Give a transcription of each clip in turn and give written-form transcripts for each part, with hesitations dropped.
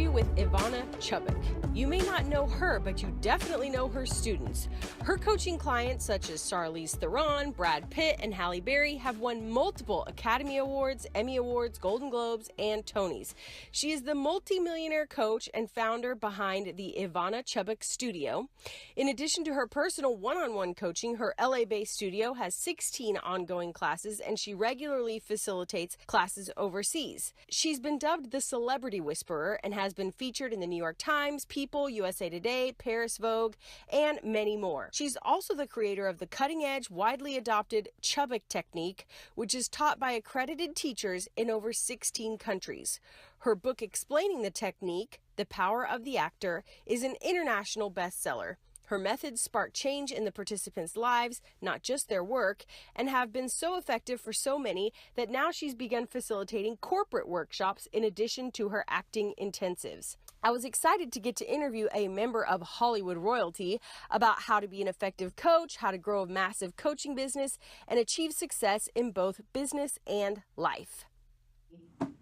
interview with Ivana Chubbuck. You may not know her, but you definitely know her students. Her coaching clients, such as Charlize Theron, Brad Pitt, and Halle Berry, have won multiple Academy Awards, Emmy Awards, Golden Globes, and Tonys. She is the multi-millionaire coach and founder behind the Ivana Chubbuck Studio. In addition to her personal one-on-one coaching, her LA-based studio has 16 ongoing classes, and she regularly facilitates classes overseas. She's been dubbed the Celebrity Whisperer and has been featured in the New York Times, People, USA Today, Paris Vogue, and many more. She's also the creator of the cutting-edge, widely adopted Chubbuck technique, which is taught by accredited teachers in over 16 countries. Her book explaining the technique, The Power of the Actor, is an international bestseller. Her methods spark change in the participants' lives, not just their work, and have been so effective for so many that now she's begun facilitating corporate workshops in addition to her acting intensives. I was excited to get to interview a member of Hollywood royalty about how to be an effective coach, how to grow a massive coaching business, and achieve success in both business and life.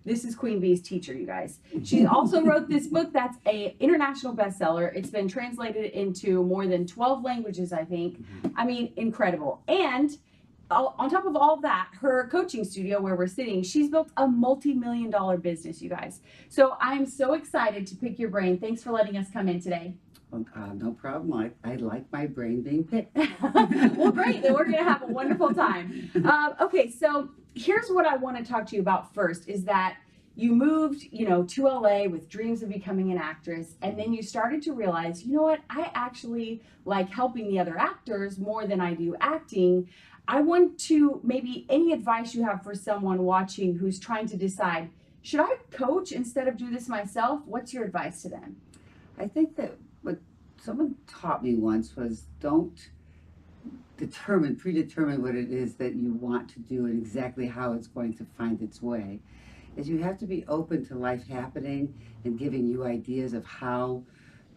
This is Queen Bee's teacher, you guys. She also wrote this book that's an international bestseller. It's been translated into more than 12 languages, I think. I mean, incredible. And on top of all that, her coaching studio where we're sitting, she's built a multi-million-dollar business, you guys. So I'm so excited to pick your brain. Thanks for letting us come in today. No problem. I like my brain being picked. Well, great. Then we're going to have a wonderful time. Okay, so here's what I want to talk to you about first is that you moved, to LA with dreams of becoming an actress, and then you started to realize, you know what, I actually like helping the other actors more than I do acting. I want to maybe any advice you have for someone watching who's trying to decide, should I coach instead of do this myself? What's your advice to them? I think that what someone taught me once was don't predetermine what it is that you want to do and exactly how it's going to find its way. Is you have to be open to life happening and giving you ideas of how,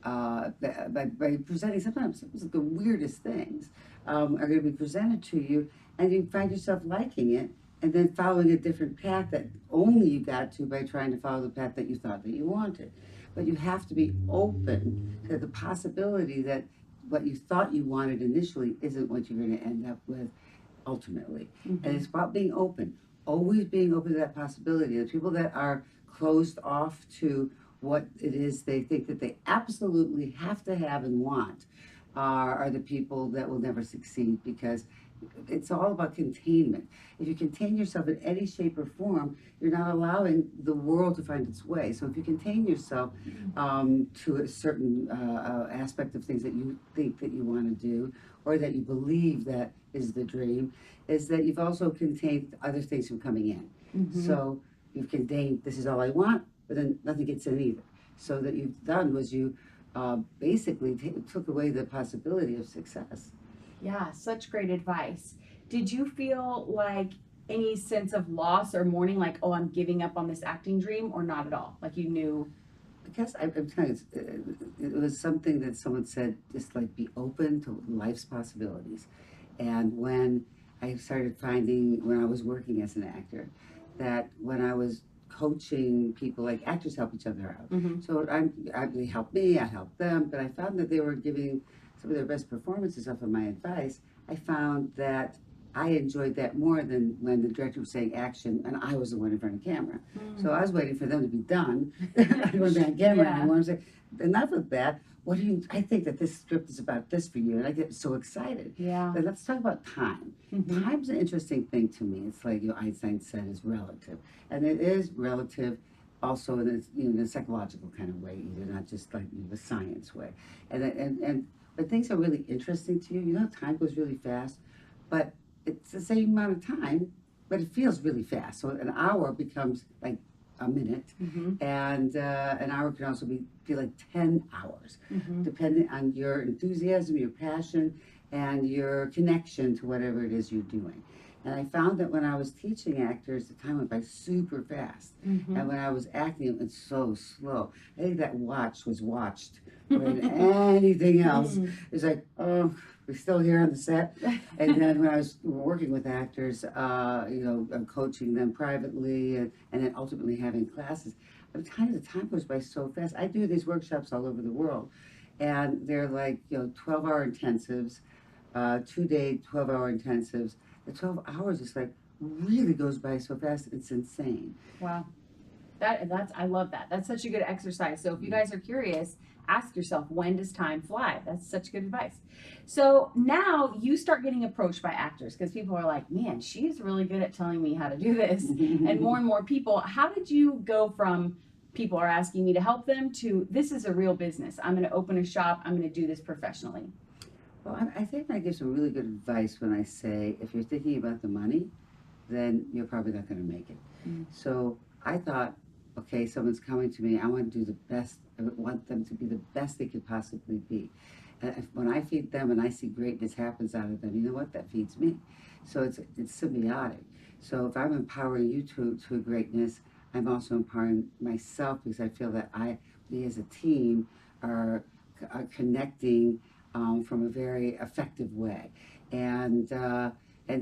by presenting sometimes the weirdest things are going to be presented to you, and you find yourself liking it and then following a different path that only you got to by trying to follow the path that you thought that you wanted. But you have to be open to the possibility that what you thought you wanted initially isn't what you're going to end up with ultimately. And it's about being open, always being open to that possibility. The people that are closed off to what it is they think that they absolutely have to have and want are the people that will never succeed, because it's all about containment. If you contain yourself in any shape or form, you're not allowing the world to find its way. So if you contain yourself to a certain aspect of things that you think that you want to do, or that you believe that is the dream, is that you've also contained other things from coming in. So you've contained, this is all I want, but then nothing gets in either. So that you've done was you basically took away the possibility of success. Yeah, such great advice. Did you feel like any sense of loss or mourning, like, oh, I'm giving up on this acting dream, or not at all? Like you knew? I guess I'm telling you, it was something that someone said, just like be open to life's possibilities. And when I started finding, when I was working as an actor, that when I was coaching people, like actors help each other out. So they helped me, I helped them, but I found that they were giving some of their best performances off of my advice. I found that I enjoyed that more than when the director was saying action and I was the one in front of the camera. So I was waiting for them to be done. I didn't want to be on camera anymore. I was like, enough of that. I think that this script is about this for you. And I get so excited. Yeah. But let's talk about time. Time's an interesting thing to me. It's like Einstein said, is relative. And it is relative also in a psychological kind of way, either, not just like the science way. And when things are really interesting to you, time goes really fast, but it's the same amount of time, but it feels really fast. So an hour becomes like a minute, and an hour can also feel like 10 hours, depending on your enthusiasm, your passion, and your connection to whatever it is you're doing. And I found that when I was teaching actors, the time went by super fast. And when I was acting, it went so slow. I think that watch was watched more than anything else. It's like, oh, we're still here on the set. And then when I was working with actors, coaching them privately and then ultimately having classes, the time goes by so fast. I do these workshops all over the world, and they're like, 12-hour intensives, 2-day 12-hour intensives. The 12 hours is like really goes by so fast. It's insane. Wow. That's I love that. That's such a good exercise. So if you guys are curious, ask yourself, when does time fly? That's such good advice. So now you start getting approached by actors because people are like, man, she's really good at telling me how to do this. And more people. How did you go from people are asking me to help them to this is a real business? I'm going to open a shop. I'm going to do this professionally. Well, I think I give some really good advice when I say if you're thinking about the money, then you're probably not going to make it. So I thought, okay, someone's coming to me. I want to do the best. I want them to be the best they could possibly be. And when I feed them and I see greatness happens out of them, you know what? That feeds me. So it's symbiotic. So if I'm empowering you to greatness, I'm also empowering myself because I feel that we as a team are connecting from a very effective way. And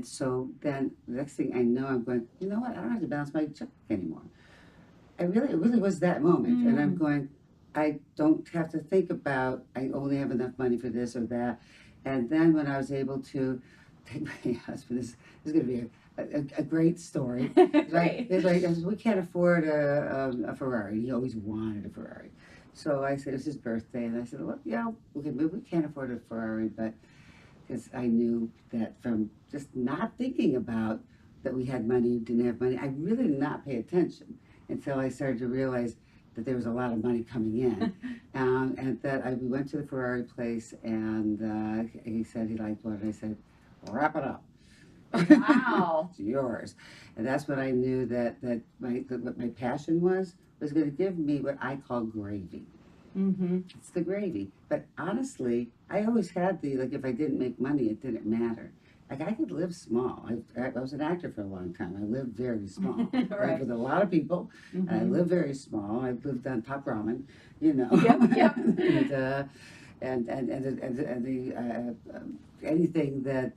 so then the next thing I know, I'm going, you know what? I don't have to balance my checkbook anymore. It really was that moment. And I'm going, I don't have to think about, I only have enough money for this or that. And then when I was able to take my husband, this is going to be a great story. Right. We can't afford a Ferrari. He always wanted a Ferrari. So I said, it was his birthday. And I said, look, yeah, we can't afford a Ferrari, but because I knew that from just not thinking about that we had money, didn't have money, I really did not pay attention until I started to realize that there was a lot of money coming in. And that we went to the Ferrari place, and he said he liked one, and I said, wrap it up. Wow. It's yours. And that's when I knew that what my passion was going to give me what I call gravy. It's the gravy. But honestly, I always had if I didn't make money, it didn't matter. Like, I could live small. I was an actor for a long time. I lived very small. Right. I lived with a lot of people. And I lived very small. I lived on top ramen, you know. Yep. and anything that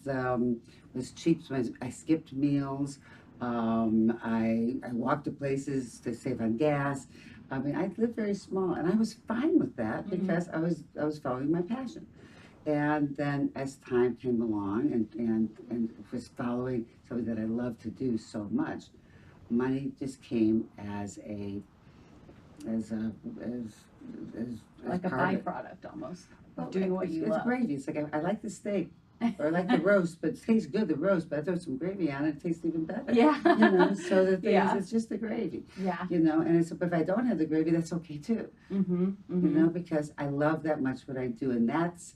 was cheap. So I skipped meals. I walked to places to save on gas. I mean, I lived very small, and I was fine with that because I was following my passion. And then as time came along and was following something that I love to do so much, money just came as like a byproduct almost of doing what you love. It's gravy. It's like I like the steak. Or I like the roast, but it tastes good, the roast, but I throw some gravy on it, it tastes even better. Yeah. You know, so the thing is, it's just the gravy. Yeah. You know, and but if I don't have the gravy, that's okay too. You know, because I love that much what I do, and that's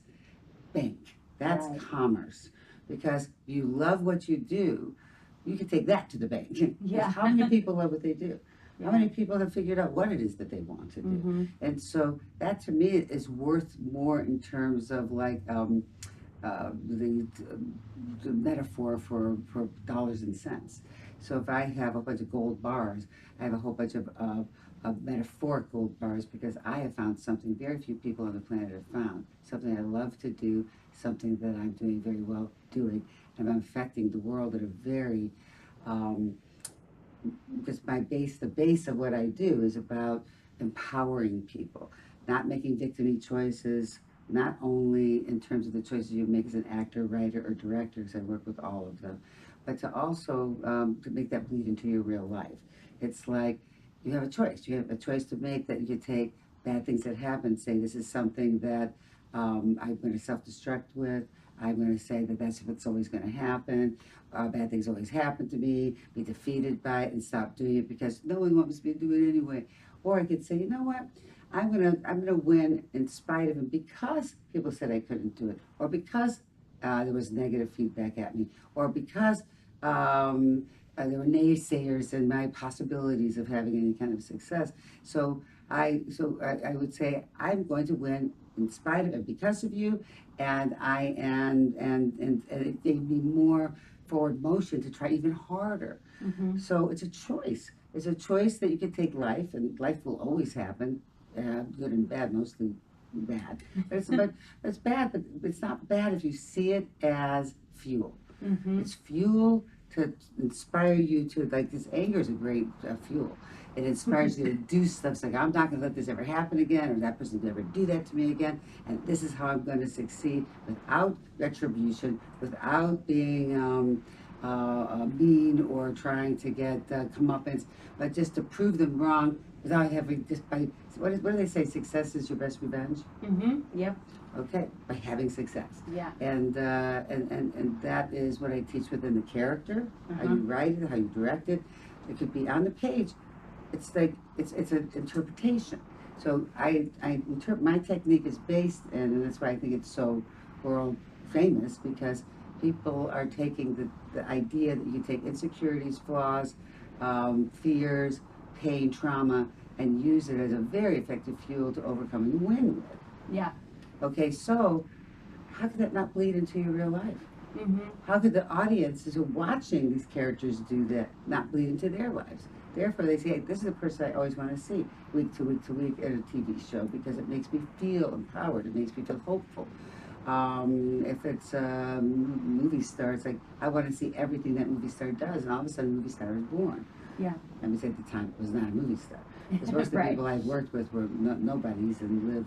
bank. That's commerce. Because you love what you do, you can take that to the bank. Yeah. How many people love what they do? How many people have figured out what it is that they want to do? And so that to me is worth more in terms of like the metaphor for dollars and cents. So if I have a bunch of gold bars, I have a whole bunch of metaphoric gold bars because I have found something very few people on the planet have found. Something I love to do, something that I'm doing very well doing, and I'm affecting the world at a very, because the base of what I do is about empowering people, not making victim choices, not only in terms of the choices you make as an actor, writer, or director, because I work with all of them, but to also to make that bleed into your real life. It's like you have a choice. You have a choice to make that you could take bad things that happen, say this is something that I'm going to self-destruct with. I'm going to say that that's what's always going to happen. Bad things always happen to me. Be defeated by it and stop doing it because no one wants me to do it anyway. Or I could say, you know what? I'm gonna win in spite of it because people said I couldn't do it, or because there was negative feedback at me, or because there were naysayers in my possibilities of having any kind of success. So I would say I'm going to win in spite of it because of you, and it gave me more forward motion to try even harder. So it's a choice. It's a choice that you can take life, and life will always happen. Good and bad, mostly bad. But it's bad, but it's not bad if you see it as fuel. It's fuel to inspire you to, like, this anger is a great fuel. It inspires you to do stuff. It's like, I'm not going to let this ever happen again, or that person will never do that to me again, and this is how I'm going to succeed without retribution, without being mean or trying to get comeuppance, but just to prove them wrong without having, just by, what do they say, success is your best revenge? Yep. Okay, by having success. Yeah. And that is what I teach within the character, how you write it, how you direct it. It could be on the page. It's like, it's an interpretation. So I interpret, my technique is based, and that's why I think it's so world famous, because people are taking the idea that you take insecurities, flaws, fears, pain, trauma, and use it as a very effective fuel to overcome and win with. Yeah. Okay, so how could that not bleed into your real life? How could the audiences who are watching these characters do that not bleed into their lives? Therefore, they say, hey, this is the person I always want to see week to week to week in a TV show, because it makes me feel empowered. It makes me feel hopeful. If it's a movie star, it's like, I want to see everything that movie star does, and all of a sudden, a movie star is born. Yeah. Let me say at the time, it was not a movie star. Because most of the people I've worked with were nobodies and lived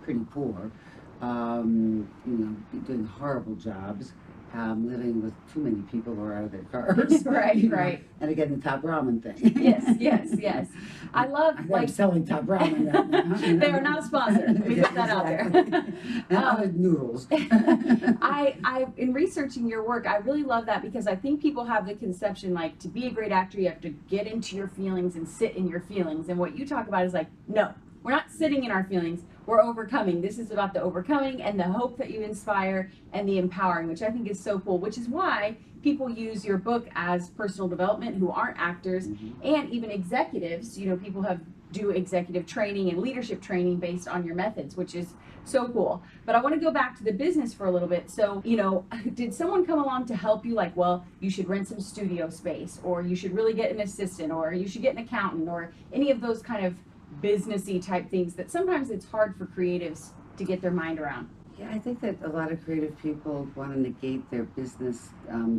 pretty poor, you know, doing horrible jobs, living with too many people who are out of their cars. Right, you know, right. And again, the Top Ramen thing. Yes. I love, I'm selling Top Ramen right now. they are not sponsored. Let me put that out there. And other noodles. I in researching your work, I really love that, because I think people have the conception, like, to be a great actor, you have to get into your feelings and sit in your feelings. And what you talk about is like, no, we're not sitting in our feelings. We're overcoming. This is about the overcoming and the hope that you inspire and the empowering, which I think is so cool, which is why people use your book as personal development who aren't actors, and even executives. You know, people do executive training and leadership training based on your methods, which is so cool. But I want to go back to the business for a little bit. So, you know, did someone come along to help you, like, well, you should rent some studio space, or you should really get an assistant, or you should get an accountant, or any of those kind of businessy type things that sometimes it's hard for creatives to get their mind around? Yeah, I think that a lot of creative people want to negate their business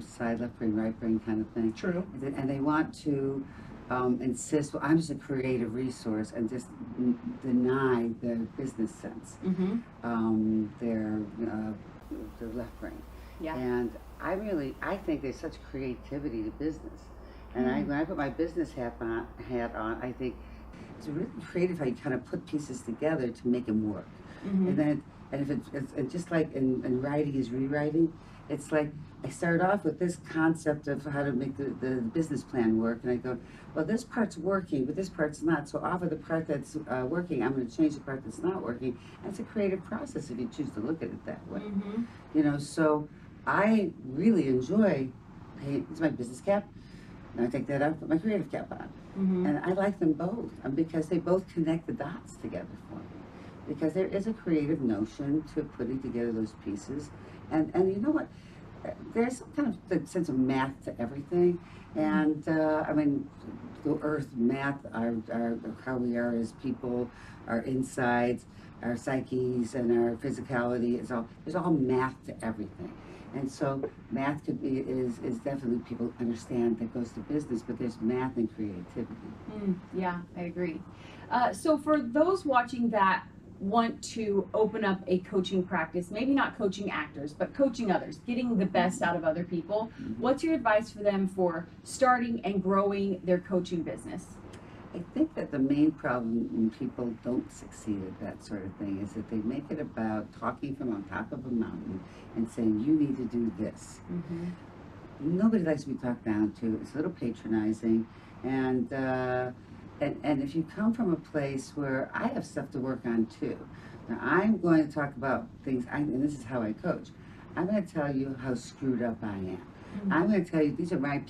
side, left brain, right brain kind of thing. True. And they want to insist, well, I'm just a creative resource, and just deny their business sense, their left brain. Yeah. And I think there's such creativity to business. And when I put my business hat on, I think it's really creative how you kind of put pieces together to make them work. And if it's just like in writing is rewriting, it's like I start off with this concept of how to make the business plan work, and I go, well, this part's working, but this part's not. So off of the part that's working, I'm going to change the part that's not working. And it's a creative process if you choose to look at it that way. You know, so I really enjoy. Hey, it's my business cap. Now I take that out, put my creative cap on. And I like them both because they both connect the dots together for me. Because there is a creative notion to putting together those pieces. And you know what? There's some kind of the sense of math to everything. And I mean, the earth, math, our how we are as people, our insides, our psyches, and our physicality, there's all math to everything. And so math is definitely, people understand that goes to business, but there's math and creativity. Yeah, I agree. So for those watching that want to open up a coaching practice, maybe not coaching actors, but coaching others, getting the best out of other people, what's your advice for them for starting and growing their coaching business? I think that the main problem when people don't succeed at that sort of thing is that they make it about talking from on top of a mountain and saying, you need to do this. Nobody likes to be talked down to. It's a little patronizing. And if you come from a place where I have stuff to work on too. Now I'm going to talk about things, and this is how I coach. I'm going to tell you how screwed up I am. I'm going to tell you, these are my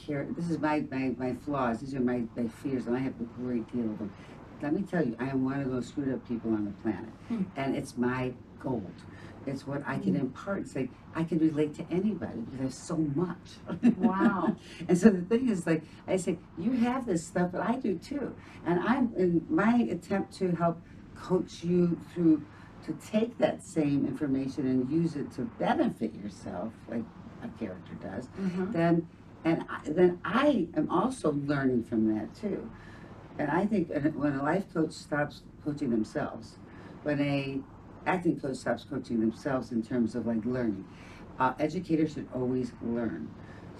flaws, these are my fears, and I have a great deal of them. Let me tell you, I am one of those screwed up people on the planet. And it's my gold. It's what I can impart. It's like, I can relate to anybody because I have so much. Wow. And so the thing is, like, I say, you have this stuff, but I do too. And I'm, in my attempt to help coach you through, to take that same information and use it to benefit yourself, like a character does, then And then I am also learning from that too. And I think when a life coach stops coaching themselves, when a acting coach stops coaching themselves in terms of like learning, educators should always learn,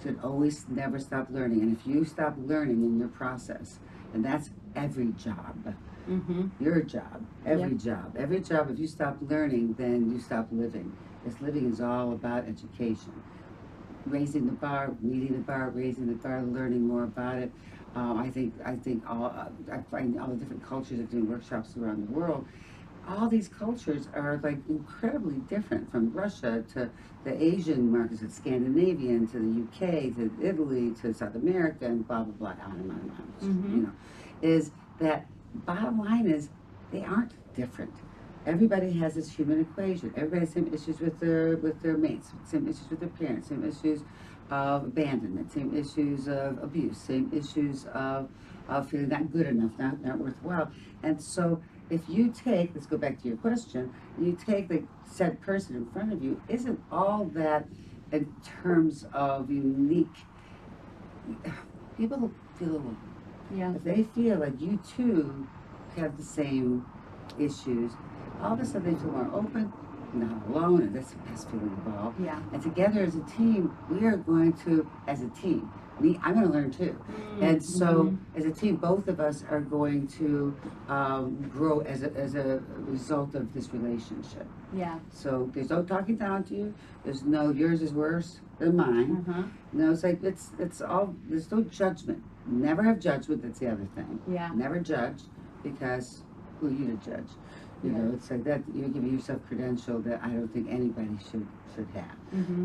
should always never stop learning. And if you stop learning in your process, and that's every job, your job, every job, if you stop learning, then you stop living. Because living is all about education, raising the bar, meeting the bar, raising the bar, learning more about it. I think I find all the different cultures of doing workshops around the world. All these cultures are like incredibly different, from Russia to the Asian markets, to Scandinavian, to the UK, to Italy, to South America, and blah blah blah, on and on and on. You know, is that bottom line is they aren't different. Everybody has this human equation. Everybody has same issues with their mates, same issues with their parents, same issues of abandonment, same issues of abuse, same issues of feeling not good enough, not worthwhile. And so if you take, let's go back to your question, you take the said person in front of you, isn't all that in terms of unique, people feel, if they feel like you too have the same issues, all of a sudden they feel more open, not alone, and that's the best feeling of all. Yeah. And together as a team, we are going to, as a team, I'm going to learn too. And so, as a team, both of us are going to grow as a result of this relationship. Yeah. So there's no talking down to you. There's no yours is worse than mine. No, it's like it's all. There's no judgment. Never have judgment. That's the other thing. Yeah. Never judge, because who are you to judge? You know, it's like that. You're giving yourself credential that I don't think anybody should have.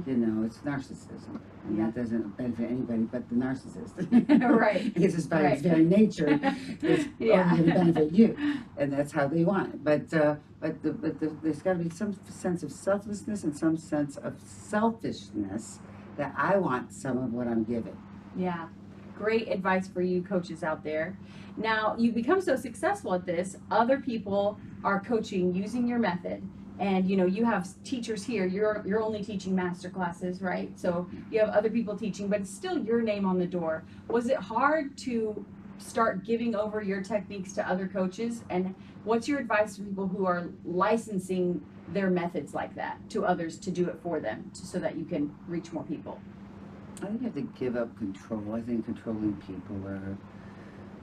You know, it's narcissism, and that doesn't benefit anybody but the narcissist. Right. Because it's by its very nature, it's only going to benefit you, and that's how they want it. But there's got to be some sense of selflessness and some sense of selfishness, that I want some of what I'm giving. Yeah. Great advice for you coaches out there. Now, you become so successful at this, other people are coaching using your method. And you know, you have teachers here, you're only teaching master classes, right? So you have other people teaching, but it's still your name on the door. Was it hard to start giving over your techniques to other coaches? And what's your advice to people who are licensing their methods like that to others to do it for them, so that you can reach more people? I think you have to give up control. I think controlling people are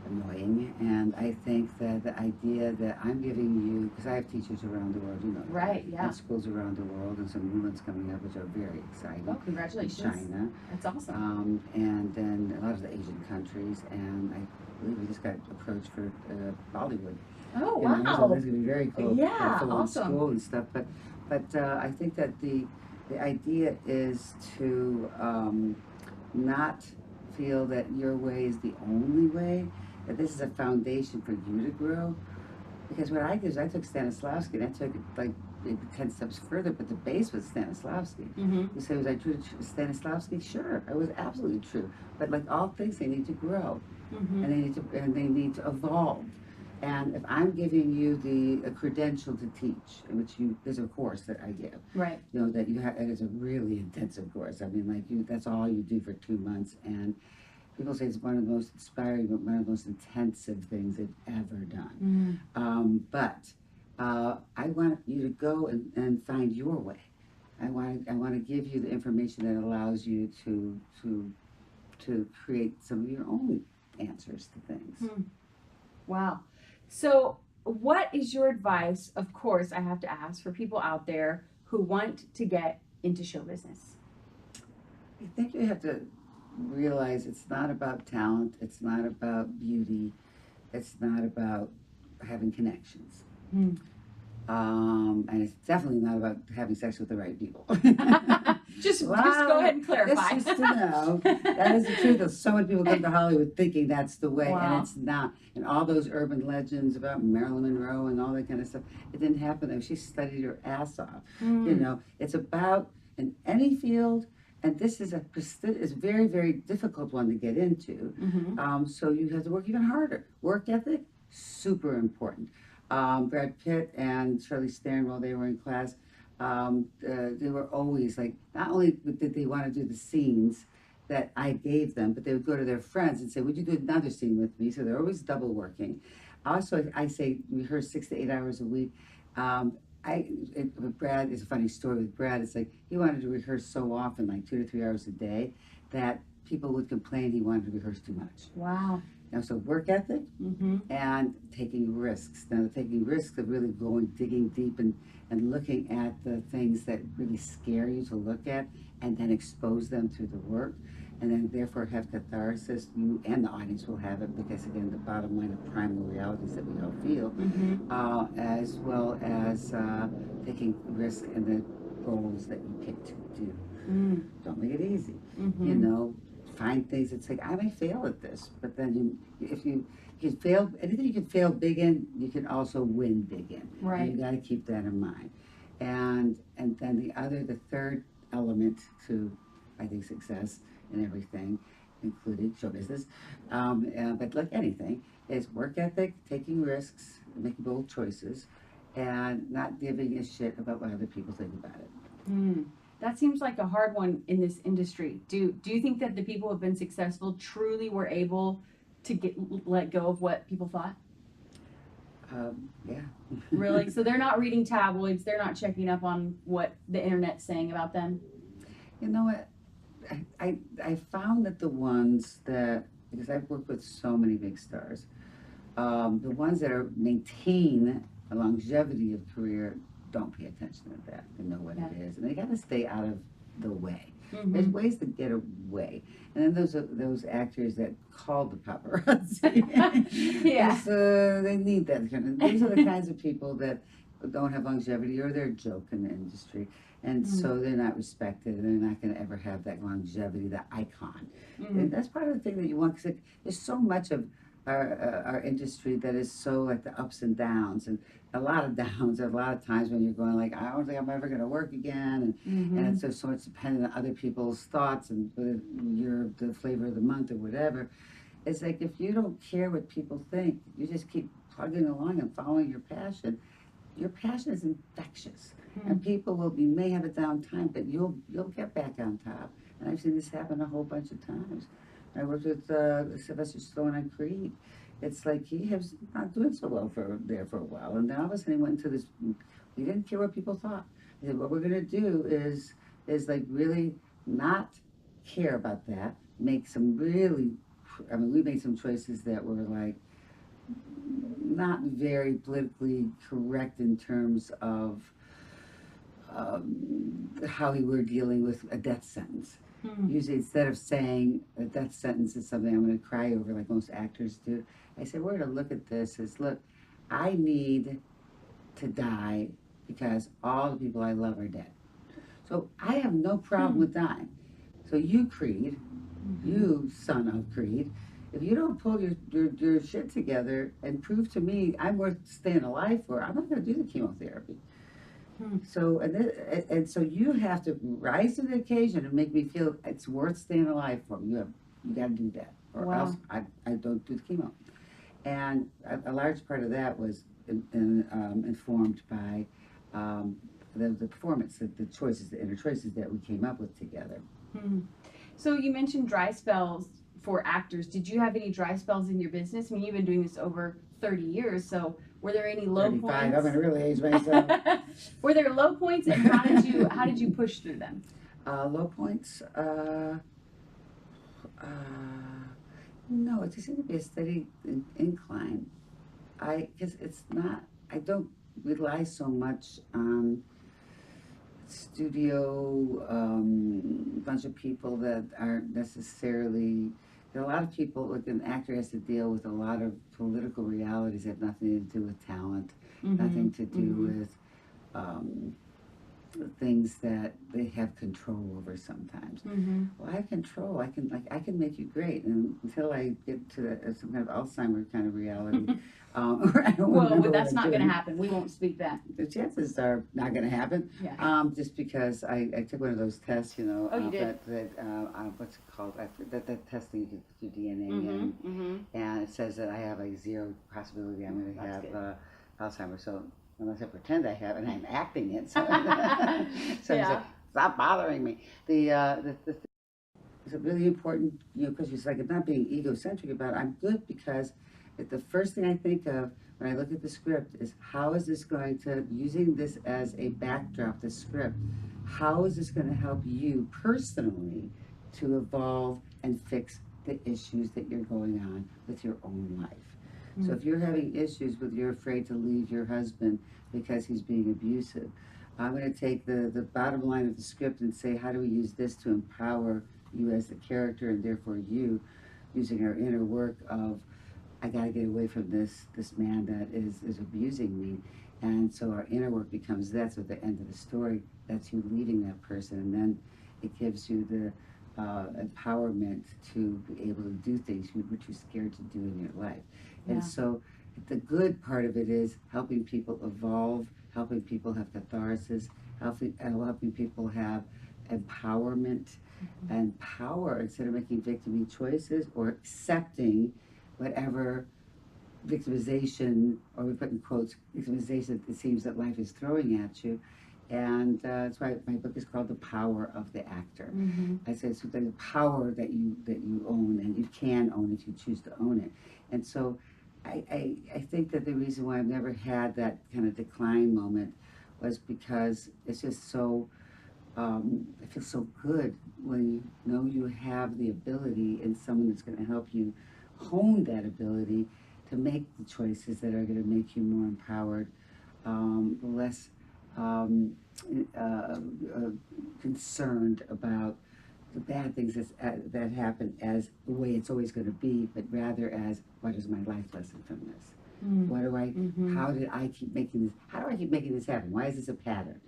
annoying, and I think that the idea that I'm giving you, because I have teachers around the world, you know, right? Yeah. and schools around the world, and some new ones coming up, which are very exciting. Oh, congratulations! China, that's awesome. And then a lot of the Asian countries, and I believe we just got approached for Bollywood. Oh, wow! So that's gonna be very cool. Yeah, awesome. School and stuff, but I think that the idea is to not feel that your way is the only way, that this is a foundation for you to grow. Because what I did is I took Stanislavski, and I took it like maybe 10 steps further, but the base was Stanislavski. You say, was I true to Stanislavski? Sure, I was absolutely true. But like all things, they need to grow, and they need to evolve. And if I'm giving you a credential to teach, which there's a course that I give, right? You know, that you have, it is a really intensive course. I mean, like that's all you do for 2 months, and people say it's one of the most inspiring, but one of the most intensive things they've ever done. But I want you to go and find your way. I want to give you the information that allows you to create some of your own answers to things. Wow. So what is your advice, of course, I have to ask, for people out there who want to get into show business? I think you have to realize it's not about talent, it's not about beauty, it's not about having connections. And it's definitely not about having sex with the right people. Just go ahead and clarify. Just to know, that is the truth. So many people come to Hollywood thinking that's the way, and it's not. And all those urban legends about Marilyn Monroe and all that kind of stuff, it didn't happen though. She studied her ass off. You know, it's about, in any field, and this is a very, very difficult one to get into. So you have to work even harder. Work ethic, super important. Brad Pitt and Charlize Theron, while they were in class, they were always like, not only did they want to do the scenes that I gave them, but they would go to their friends and say, would you do another scene with me? So they're always double working. Also, I say rehearse 6 to 8 hours a week. With Brad, it's a funny story with Brad. It's like he wanted to rehearse so often, like 2 to 3 hours a day, that people would complain he wanted to rehearse too much. Wow. Now, so work ethic and taking risks. Now, taking risks of really going, digging deep and looking at the things that really scare you to look at and then expose them through the work. And then therefore have catharsis. You and the audience will have it because, again, the bottom line of primal realities that we all feel, as well as taking risks in the roles that you pick to do. Don't make it easy. You know, find things that's like, I may fail at this, but then if you can fail, anything you can fail big in, you can also win big in. Right. And you got to keep that in mind. And then the third element to, I think, success in everything, including show business, but like anything, is work ethic, taking risks, making bold choices, and not giving a shit about what other people think about it. That seems like a hard one in this industry. Do you think that the people who have been successful truly were able to let go of what people thought? Yeah. Really? So they're not reading tabloids. They're not checking up on what the internet's saying about them. You know what? I found that the ones that, because I've worked with so many big stars, the ones that maintain a longevity of career don't pay attention to that. They know what it is, and they got to stay out of the way. There's ways to get away, and then those actors that call the paparazzi. They need that kind of. These are the kinds of people that don't have longevity, or they're a joke in the industry, and so they're not respected, and they're not going to ever have that longevity, that icon. And that's part of the thing that you want, because there's so much of our industry that is so like the ups and downs, and a lot of downs. A lot of times when you're going like, I don't think I'm ever going to work again, and it's just so much dependent on other people's thoughts and whether you're the flavor of the month or whatever. It's like, if you don't care what people think, you just keep plugging along and following your passion. Your passion is infectious, and people may have a down time, but you'll get back on top. And I've seen this happen a whole bunch of times. I worked with Sylvester Stallone on Creed. It's like he was not doing so well there for a while, and then all of a sudden he went into this. He didn't care what people thought. He said, "What we're going to do is like really not care about that. Make some really, I mean, we made some choices that were like not very politically correct in terms of how we were dealing with a death sentence." Usually, instead of saying a death sentence is something I'm going to cry over like most actors do, I said, we're going to look at this as, look, I need to die because all the people I love are dead. So I have no problem with dying. So you, Creed, you son of Creed, if you don't pull your shit together and prove to me I'm worth staying alive for, I'm not going to do the chemotherapy. So and so you have to rise to the occasion and make me feel it's worth staying alive for. You got to do that, or else I don't do the chemo. And a large part of that was informed by the performance, the choices, the inner choices that we came up with together. So you mentioned dry spells for actors. Did you have any dry spells in your business? I mean, you've been doing this over 30 years, so were there any low 35, points? I'm gonna really age myself. Were there low points, and how did you push through them? Low points, no, it just seemed to be a steady incline. Because it's not, I don't rely so much on studio, bunch of people that aren't necessarily. There are a lot of people, like an actor has to deal with a lot of political realities that have nothing to do with talent, nothing to do with things that they have control over sometimes. Well, I have control. I can make you great, and until I get to some kind of Alzheimer's kind of reality, well, that's not going to happen. We won't speak that. The chances are not going to happen. Just because I took one of those tests, you know. Oh, you did? What's it called? That testing you can do DNA in, and it says that I have a 0 possibility I'm going to have Alzheimer's. So unless I pretend I have, and I'm acting it, so so I said, stop bothering me. it's a really important, because it's like, I'm not being egocentric about it. I'm good because the first thing I think of when I look at the script is how is this going to, using this as a backdrop, the script, how is this going to help you personally to evolve and fix the issues that you're going on with your own life? So if you're having issues with you're afraid to leave your husband because he's being abusive, I'm going to take the bottom line of the script and say, how do we use this to empower you as the character, and therefore you, using our inner work of, I got to get away from this man that is abusing me. And so our inner work becomes, that's at the end of the story, that's you leaving that person. And then it gives you the empowerment to be able to do things which you're scared to do in your life. And so the good part of it is helping people evolve, helping people have catharsis, helping people have empowerment and power instead of making victim choices or accepting whatever victimization, or we put in quotes, victimization it seems that life is throwing at you. And that's why my book is called The Power of the Actor. I say it's the power that you own, and you can own if you choose to own it. And so I think that the reason why I've never had that kind of decline moment was because it's just so, it feels so good when you know you have the ability and someone that's going to help you hone that ability to make the choices that are going to make you more empowered, less concerned about the bad things that happen as the way it's always going to be, but rather as, what is my life lesson from this? What do I, how do I keep making this happen? Why is this a pattern?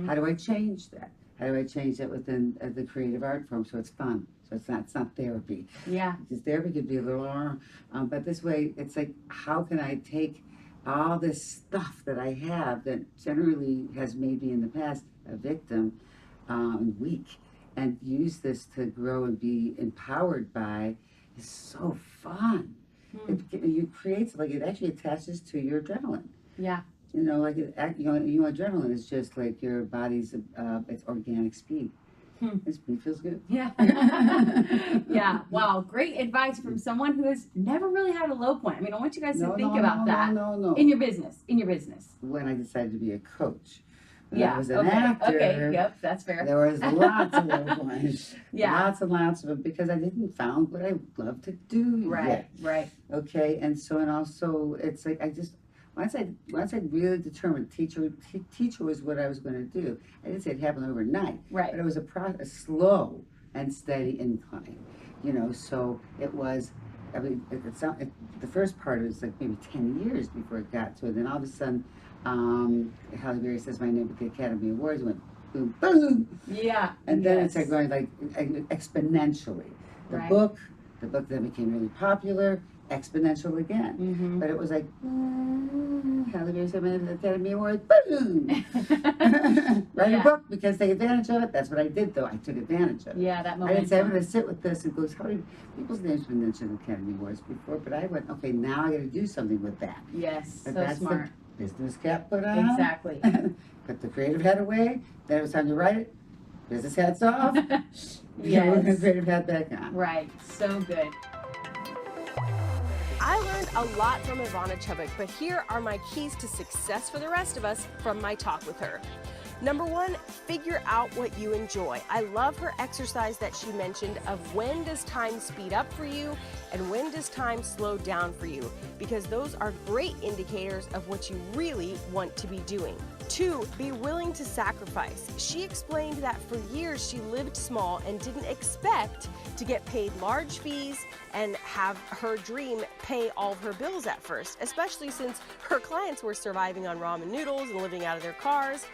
How do I change that? How do I change that within the creative art form so it's fun? So it's not therapy. Yeah. Because therapy could be a little, but this way it's like, how can I take all this stuff that I have that generally has made me in the past a victim, weak, and use this to grow and be empowered by? Is so fun. It creates, like, it actually attaches to your adrenaline. Yeah. Like adrenaline is just like your body's it's organic speed. This speed feels good. Yeah. Yeah. Wow. Great advice from someone who has never really had a low point. I mean, I want you guys to think about that. No. In your business. When I decided to be a coach. When Yeah. I was an actor. Okay. Yep. That's fair. There was lots of low points. Yeah. Lots and lots of them, because I didn't found what I love to do Right. yet. Right. Okay. And also it's like once I really determined teacher was what I was going to do. I didn't say it happened overnight. Right. But it was a slow and steady incline. So it was. I mean, the first part was like maybe 10 years before it got to it. Then all of a sudden, Halle Berry says my name at the Academy Awards. Went boom, boom. Yeah. And then it's like going like exponentially. The Right. book then became really popular. Exponential again. But it was like, Halle Berry said my name at the Academy Awards. Boom. Write a book because take advantage of it. That's what I did, though. I took advantage of it. Yeah, that I momentum. didn't say I'm going to sit with this and go, how many people's names been mentioned in the Academy Awards before? But I went, okay, now I got to do something with that. Yes, But so that's smart. the business cap put on. Exactly. Put the creative hat away. Then it was time to write it. Business hat's off. Yes. Creative hat back on. Right. So good. I learned a lot from Ivana Chubbuck, but here are my keys to success for the rest of us from my talk with her. Number one, figure out what you enjoy. I love her exercise that she mentioned of when does time speed up for you and when does time slow down for you, because those are great indicators of what you really want to be doing. Two, be willing to sacrifice. She explained that for years she lived small and didn't expect to get paid large fees and have her dream pay all of her bills at first, especially since her clients were surviving on ramen noodles and living out of their cars.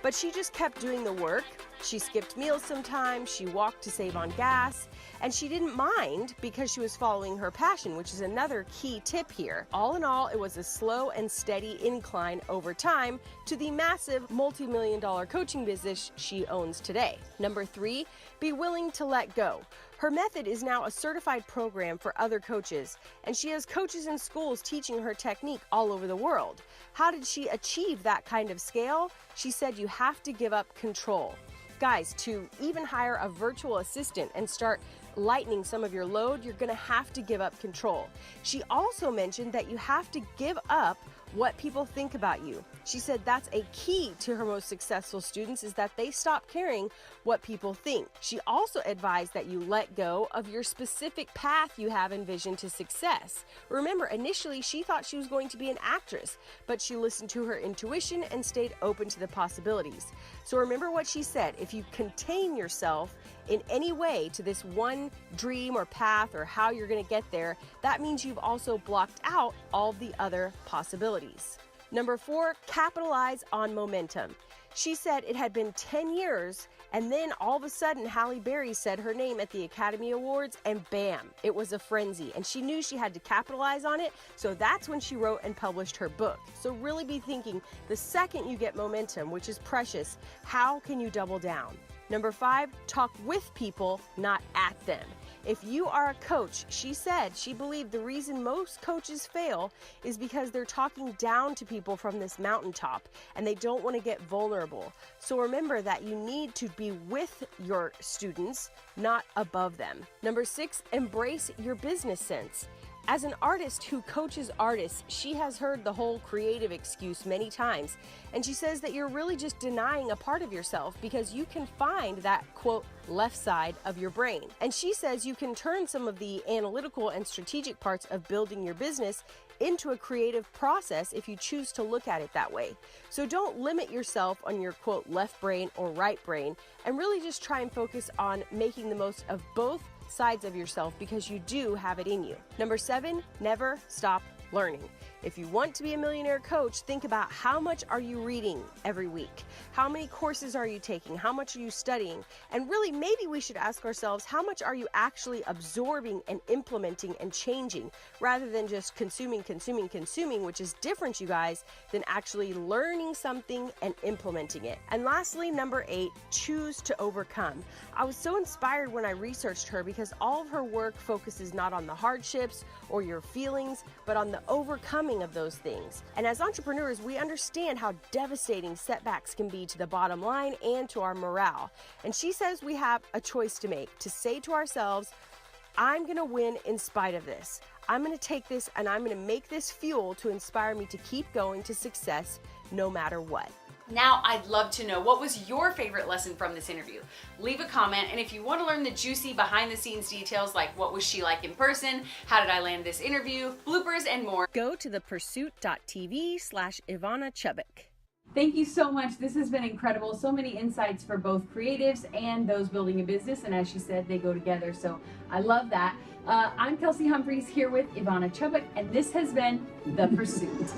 But she just kept doing the work. She skipped meals sometimes, she walked to save on gas, and she didn't mind because she was following her passion, which is another key tip here. All in all, it was a slow and steady incline over time to the massive multi-million-dollar coaching business she owns today. Number three, be willing to let go. Her method is now a certified program for other coaches, and she has coaches in schools teaching her technique all over the world. How did she achieve that kind of scale? She said you have to give up control. Guys, to even hire a virtual assistant and start lightening some of your load, you're going to have to give up control. She also mentioned that you have to give up what people think about you. She said that's a key to her most successful students, is that they stop caring what people think. She also advised that you let go of your specific path you have envisioned to success. Remember, initially she thought she was going to be an actress, but she listened to her intuition and stayed open to the possibilities. So remember what she said: if you contain yourself in any way to this one dream or path or how you're going to get there, that means you've also blocked out all the other possibilities. Number 4, capitalize on momentum. She said it had been 10 years, and then all of a sudden Halle Berry said her name at the Academy Awards, and bam, it was a frenzy, and she knew she had to capitalize on it, so that's when she wrote and published her book. So really be thinking, the second you get momentum, which is precious, how can you double down? Number 5, talk with people, not at them. If you are a coach, she said she believed the reason most coaches fail is because they're talking down to people from this mountaintop and they don't want to get vulnerable. So remember that you need to be with your students, not above them. Number 6, embrace your business sense. As an artist who coaches artists, she has heard the whole creative excuse many times, and she says that you're really just denying a part of yourself because you can find that, quote, left side of your brain. And she says you can turn some of the analytical and strategic parts of building your business into a creative process if you choose to look at it that way. So don't limit yourself on your, quote, left brain or right brain, and really just try and focus on making the most of both sides of yourself because you do have it in you. Number 7, never stop learning. If you want to be a millionaire coach, think about how much are you reading every week? How many courses are you taking? How much are you studying? And really, maybe we should ask ourselves, how much are you actually absorbing and implementing and changing, rather than just consuming, which is different, you guys, than actually learning something and implementing it. And lastly, number 8, choose to overcome. I was so inspired when I researched her because all of her work focuses not on the hardships or your feelings, but on the overcoming of those things. And as entrepreneurs, we understand how devastating setbacks can be to the bottom line and to our morale. And she says we have a choice to make, to say to ourselves, I'm going to win in spite of this. I'm going to take this and I'm going to make this fuel to inspire me to keep going to success no matter what. Now, I'd love to know, what was your favorite lesson from this interview? Leave a comment, and if you want to learn the juicy behind-the-scenes details like what was she like in person, how did I land this interview, bloopers, and more, go to thepursuit.tv/Ivana Chubbuck. Thank you so much. This has been incredible. So many insights for both creatives and those building a business. And as she said, they go together. So I love that. I'm Kelsey Humphreys here with Ivana Chubbuck, and this has been The Pursuit.